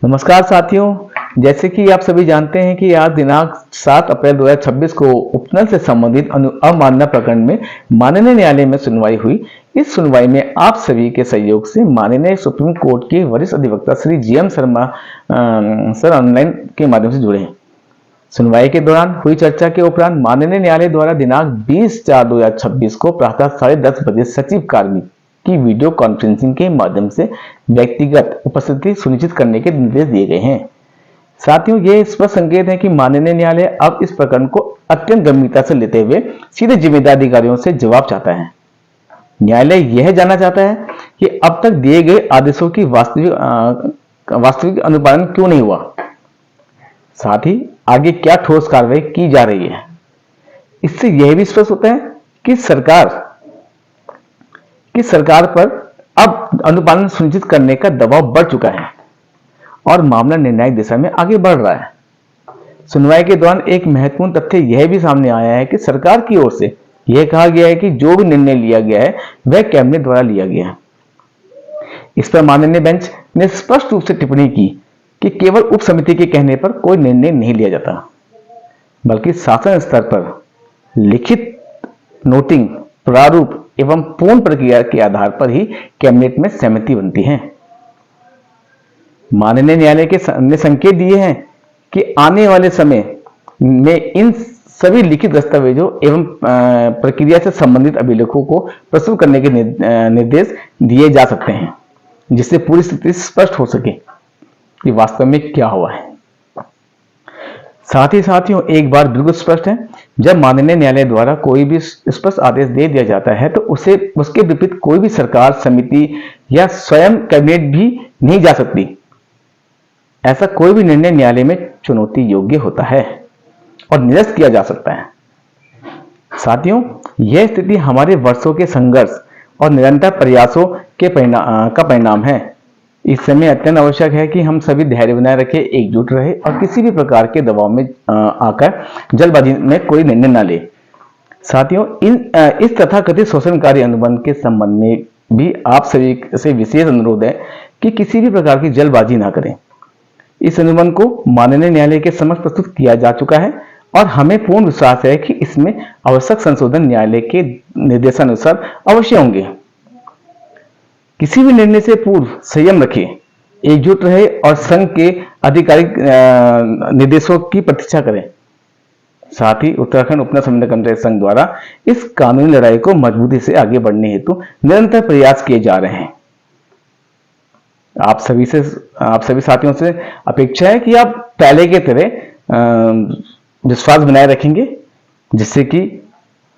नमस्कार साथियों, जैसे कि आप सभी जानते हैं कि आज दिनांक 7 अप्रैल 2026 को उपनल से संबंधित अवमानना प्रकरण में माननीय न्यायालय में सुनवाई हुई। इस सुनवाई में आप सभी के सहयोग से माननीय सुप्रीम कोर्ट के वरिष्ठ अधिवक्ता Shri GM Sharma sir online के माध्यम से जुड़े हैं। सुनवाई के दौरान हुई चर्चा के उपरांत माननीय न्यायालय द्वारा दिनांक 20/4/2026 को प्रातः 10:30 बजे सचिव कार्मिक की वीडियो कॉन्फ्रेंसिंग के माध्यम से व्यक्तिगत उपस्थिति सुनिश्चित करने के निर्देश दिए गए हैं। साथियों, ये स्पष्ट संकेत है कि माननीय न्यायालय अब इस प्रकरण को अत्यंत गंभीरता से लेते हुए सीधे जिम्मेदार अधिकारियों से जवाब चाहता है। न्यायालय यह जानना चाहता है कि अब तक दिए गए आदेशों की वास्तविक अनुपालन क्यों नहीं हुआ, साथ ही आगे क्या ठोस कार्रवाई की जा रही है। इससे यह भी स्पष्ट होता है कि सरकार पर अब अनुपालन सुनिश्चित करने का दबाव बढ़ चुका है और मामला निर्णायक दिशा में आगे बढ़ रहा है। सुनवाई के दौरान एक महत्वपूर्ण तथ्य यह भी सामने आया है कि सरकार की ओर से यह कहा गया है कि जो भी निर्णय लिया गया है वह कैबिनेट द्वारा लिया गया है। इस पर माननीय बेंच ने स्पष्ट रूप से टिप्पणी की कि केवल उप समिति के कहने पर कोई निर्णय नहीं लिया जाता, बल्कि शासन स्तर पर लिखित नोटिंग, प्रारूप एवं पूर्ण प्रक्रिया के आधार पर ही कैबिनेट में सहमति बनती है। माननीय न्यायालय ने संकेत दिए हैं कि आने वाले समय में इन सभी लिखित दस्तावेजों एवं प्रक्रिया से संबंधित अभिलेखों को प्रस्तुत करने के निर्देश दिए जा सकते हैं, जिससे पूरी स्थिति स्पष्ट हो सके कि वास्तव में क्या हुआ है। साथ ही साथियों, एक बात बिल्कुल स्पष्ट है, जब माननीय न्यायालय द्वारा कोई भी स्पष्ट आदेश दे दिया जाता है तो उसके विपरीत कोई भी सरकार, समिति या स्वयं कैबिनेट भी नहीं जा सकती। ऐसा कोई भी निर्णय न्यायालय में चुनौती योग्य होता है और निरस्त किया जा सकता है। साथियों, यह स्थिति हमारे वर्षों के संघर्ष और निरंतर प्रयासों का परिणाम है। इस समय अत्यंत आवश्यक है कि हम सभी धैर्य बनाए रखें, एकजुट रहे और किसी भी प्रकार के दबाव में आकर जल्दबाजी में कोई निर्णय न ले। साथियों, इस तथाकथित शोषणकारी अनुबंध के संबंध में भी आप सभी से विशेष अनुरोध है कि किसी भी प्रकार की जल्दबाजी ना करें। इस अनुबंध को माननीय न्यायालय के समक्ष प्रस्तुत किया जा चुका है और हमें पूर्ण विश्वास है कि इसमें आवश्यक संशोधन न्यायालय के निर्देशानुसार अवश्य होंगे। किसी भी निर्णय से पूर्व संयम रखें, एकजुट रहे और संघ के आधिकारिक निर्देशों की प्रतीक्षा करें। साथ ही उत्तराखंड उपनल संविदा कर्मचारी संघ द्वारा इस कानूनी लड़ाई को मजबूती से आगे बढ़ने हेतु निरंतर प्रयास किए जा रहे हैं। आप सभी साथियों से अपेक्षा है कि आप पहले की तरह विश्वास बनाए रखेंगे, जिससे कि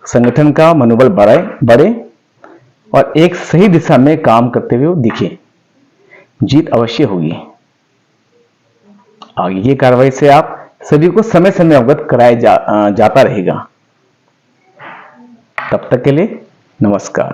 संगठन का मनोबल बढ़े और एक सही दिशा में काम करते हुए दिखे। जीत अवश्य होगी। आगे की कार्रवाई से आप सभी को समय समय अवगत कराया जाता रहेगा। तब तक के लिए नमस्कार।